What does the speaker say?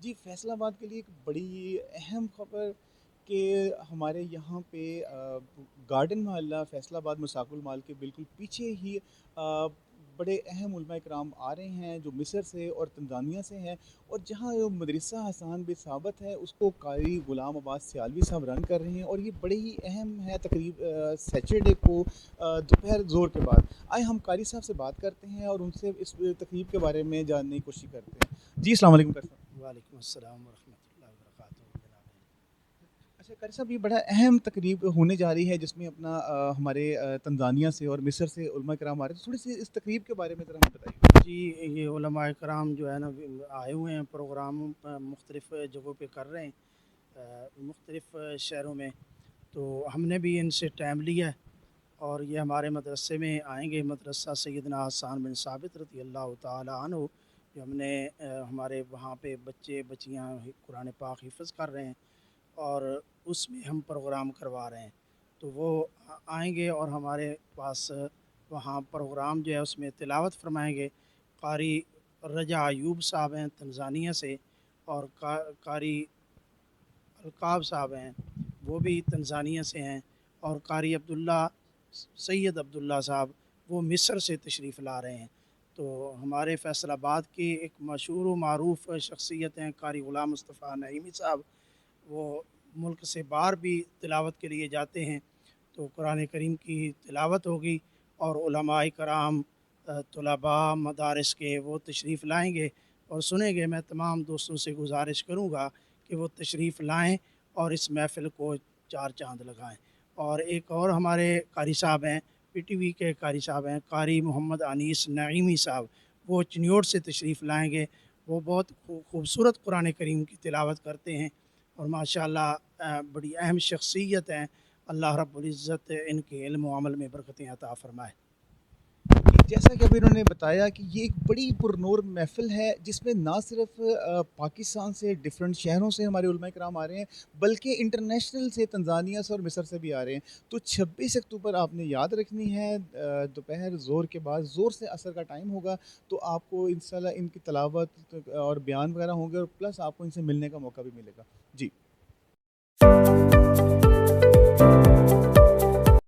جی، فیصل آباد کے لیے ایک بڑی اہم خبر کہ ہمارے یہاں پہ گارڈن محلہ فیصل آباد مساق المال کے بالکل پیچھے ہی بڑے اہم علماء کرام آ رہے ہیں جو مصر سے اور تنزانیہ سے ہیں، اور جہاں مدرسہ حسان بن ثابت ہے اس کو قاری غلام عباس سیالوی صاحب رن کر رہے ہیں، اور یہ بڑے ہی اہم ہے تقریب سیچرڈے کو دوپہر زور کے بعد۔ آئے ہم قاری صاحب سے بات کرتے ہیں اور ان سے اس تقریب کے بارے میں جاننے کی کوشش کرتے ہیں۔ جی، السلام علیکم قاری صاحب۔ وعلیکم السلام ورحمۃ اللہ وبرکاتہ جناب۔ اچھا قاری صاحب، یہ بڑا اہم تقریب ہونے جا رہی ہے جس میں اپنا ہمارے تنزانیہ سے اور مصر سے علماء کرام آ رہے ہیں، تھوڑی سی اس تقریب کے بارے میں ذرا ہمیں بتائیے۔ جی، یہ علماء کرام جو ہے نا آئے ہوئے ہیں، پروگرام مختلف جگہوں پہ کر رہے ہیں، مختلف شہروں میں۔ تو ہم نے بھی ان سے ٹائم لیا ہے اور یہ ہمارے مدرسے میں آئیں گے، مدرسہ سیدنا حسان بن ثابت رضی اللہ تعالی عنہ، جو ہم نے ہمارے وہاں پہ بچے بچیاں قرآن پاک حفظ کر رہے ہیں اور اس میں ہم پروگرام کروا رہے ہیں۔ تو وہ آئیں گے اور ہمارے پاس وہاں پروگرام جو ہے اس میں تلاوت فرمائیں گے۔ قاری رجا ایوب صاحب ہیں تنزانیہ سے، اور قاری القاب صاحب ہیں، وہ بھی تنزانیہ سے ہیں، اور قاری عبداللہ سید عبداللہ صاحب وہ مصر سے تشریف لا رہے ہیں۔ تو ہمارے فیصل آباد کی ایک مشہور و معروف شخصیت ہیں قاری غلام مصطفیٰ نعیمی صاحب، وہ ملک سے باہر بھی تلاوت کے لیے جاتے ہیں۔ تو قرآن کریم کی تلاوت ہوگی اور علماء کرام طلباء مدارس کے وہ تشریف لائیں گے اور سنیں گے۔ میں تمام دوستوں سے گزارش کروں گا کہ وہ تشریف لائیں اور اس محفل کو چار چاند لگائیں۔ اور ایک اور ہمارے قاری صاحب ہیں، پی ٹی وی کے قاری صاحب ہیں، قاری محمد انیس نعیمی صاحب، وہ چنیوٹ سے تشریف لائیں گے۔ وہ بہت خوبصورت قرآن کریم کی تلاوت کرتے ہیں اور ماشاءاللہ بڑی اہم شخصیت ہیں۔ اللہ رب العزت ان کے علم و عمل میں برکتیں عطا فرمائے۔ جیسا کہ ابھی انہوں نے بتایا کہ یہ ایک بڑی پرنور محفل ہے جس میں نہ صرف پاکستان سے ڈفرینٹ شہروں سے ہمارے علماء کرام آ رہے ہیں، بلکہ انٹرنیشنل سے تنزانیہ سے اور مصر سے بھی آ رہے ہیں۔ تو 26 اکتوبر آپ نے یاد رکھنی ہے، دوپہر زور کے بعد زور سے عصر کا ٹائم ہوگا، تو آپ کو انشاءاللہ ان کی تلاوت اور بیان وغیرہ ہوں گے، اور پلس آپ کو ان سے ملنے کا موقع بھی ملے گا۔ جی